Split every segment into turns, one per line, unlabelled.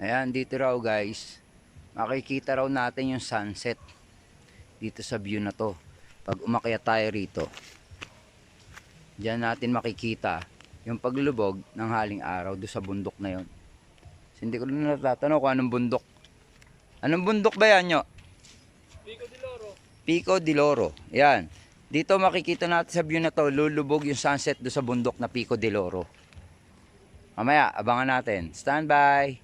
Ayan, dito raw guys, makikita raw natin yung sunset dito sa view na to. Pag umakyat tayo rito, diyan natin makikita yung paglubog ng haling araw do sa bundok na yon. So, hindi ko na natatanong kung anong bundok. Anong bundok ba yan nyo?
Pico di Loro.
Pico di Loro. Yan. Dito makikita natin sa view na to, lulubog yung sunset do sa bundok na Pico di Loro. Mamaya, abangan natin. Stand by.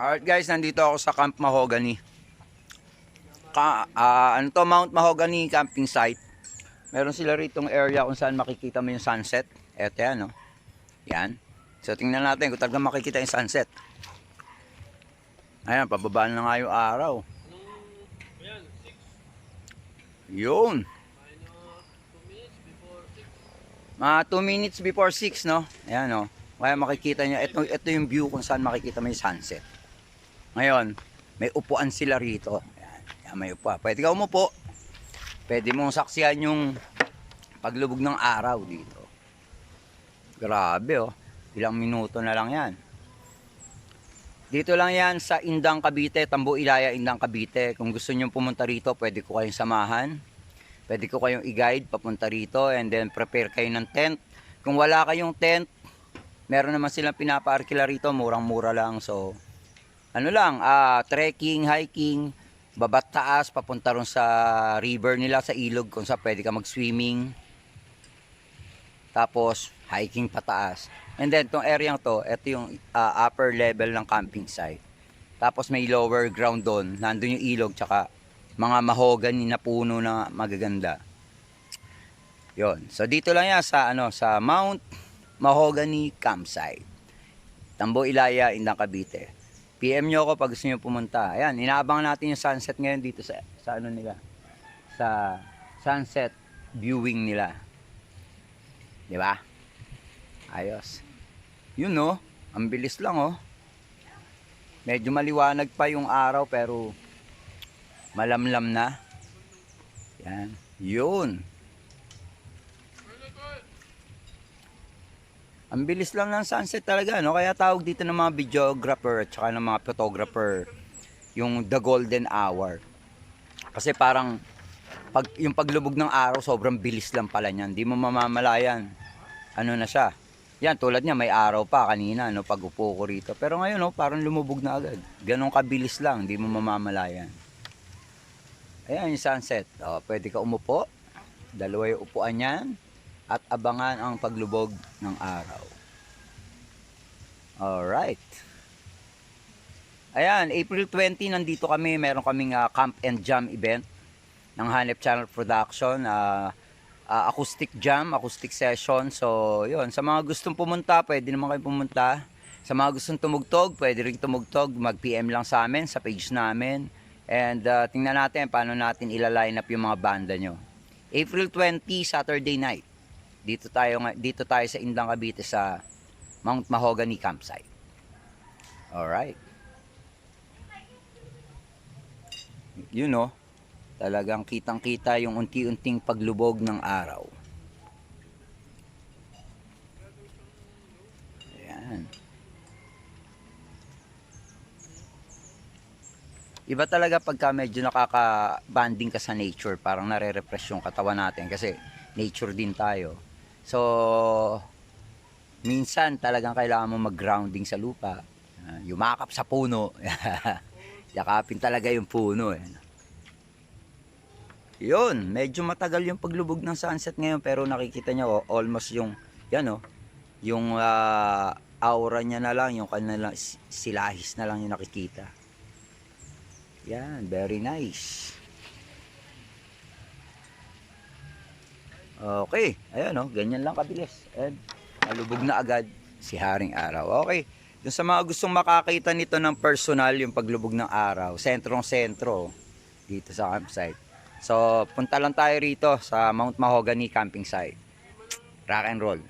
Alright guys, nandito ako sa Camp Mahogany. Ano to, Mount Mahogany camping site. Meron sila ritong area kung saan makikita mo yung sunset. Eto yan, no? Yan. So tingnan natin kung talagang makikita yung sunset. Ayan, pababaan na nga yung araw.
Ayan, 6.
Yun.
2 minutes before 6.
Mga 2 minutes before 6, no? Ayan, no? Kaya makikita nyo, ito yung view kung saan makikita mo yung sunset. Ngayon, may upuan sila rito. Ayan, may upuan. Pwede ka umupo. Pwede mong saksihan yung paglubog ng araw dito. Grabe, oh. Ilang minuto na lang yan. Dito lang yan sa Indang, Cavite, Tambo Ilaya, Indang, Cavite. Kung gusto nyo pumunta rito, pwede ko kayong samahan. Pwede ko kayong i-guide papunta rito and then prepare kayo ng tent. Kung wala kayong tent, meron naman silang pinapaarkila rito, murang-mura lang. So, ano lang, trekking, hiking, babat taas, papunta ron sa river nila, sa ilog, kung saan pwede ka mag-swimming. Tapos, hiking pataas. And then, itong area to, ito yung upper level ng camping site. Tapos, may lower ground doon. Nandun yung ilog, tsaka mga mahogany na puno na magaganda. Yon. So, dito lang yan sa, sa Mount Mahogany Campsite. Tambo Ilaya, Indang, Cavite. PM nyo ako pag gusto nyo pumunta. Ayan, inaabangan natin yung sunset ngayon dito sa ano nila. Sa sunset viewing nila. Di ba? Ayos. Yun, no? Ang bilis lang, oh. Medyo maliwanag pa yung araw pero malamlam na. Yan. Yun. Ang bilis lang ng sunset talaga, no? Kaya tawag dito ng mga videographer at saka ng mga photographer yung the golden hour. Kasi parang yung paglubog ng araw sobrang bilis lang pala niyan. Hindi mo mamamalayan. Ano na siya? Yan, tulad niya may araw pa kanina, no, pag upo ko rito. Pero ngayon, no, parang lumubog na agad. Ganon kabilis lang, hindi mo mamamalayan. Ayan yung sunset. O, pwede ka umupo. Dalawa yung upuan niyan. At abangan ang paglubog ng araw. Alright. Ayan, April 20 nandito kami. Meron kaming Camp and Jam event ng Hanep Channel Production. Acoustic jam, acoustic session. So, yun. Sa mga gustong pumunta, pwede naman kayo pumunta. Sa mga gustong tumugtog, pwede rin tumugtog. Mag-PM lang sa amin, sa page namin. And tingnan natin paano natin ila-line up yung mga banda nyo. April 20, Saturday night. Dito tayo sa Indang, Cavite sa Mount Mahogany Campsite. Alright. You know, talagang kitang-kita yung unti-unting paglubog ng araw. Ayan. Iba talaga pagka medyo nakaka-banding ka sa nature, parang nare-refresh yung katawan natin kasi nature din tayo. So, minsan talagang kailangan mo mag-grounding sa lupa. Yumakap sa puno. Yakapin talaga yung puno. Yun, medyo matagal yung paglubog ng sunset ngayon pero nakikita nyo almost yung, yan yung aura niya na lang, yung kanila silahis na lang yung nakikita. Yan, very nice. Okay, ayan ganyan lang kabilis. And nalubog na agad si Haring Araw. Okay, dun sa mga gustong makakita nito ng personal yung paglubog ng araw, sentrong-sentro dito sa campsite. So, punta lang tayo rito sa Mount Mahogany camping site. Rock and roll.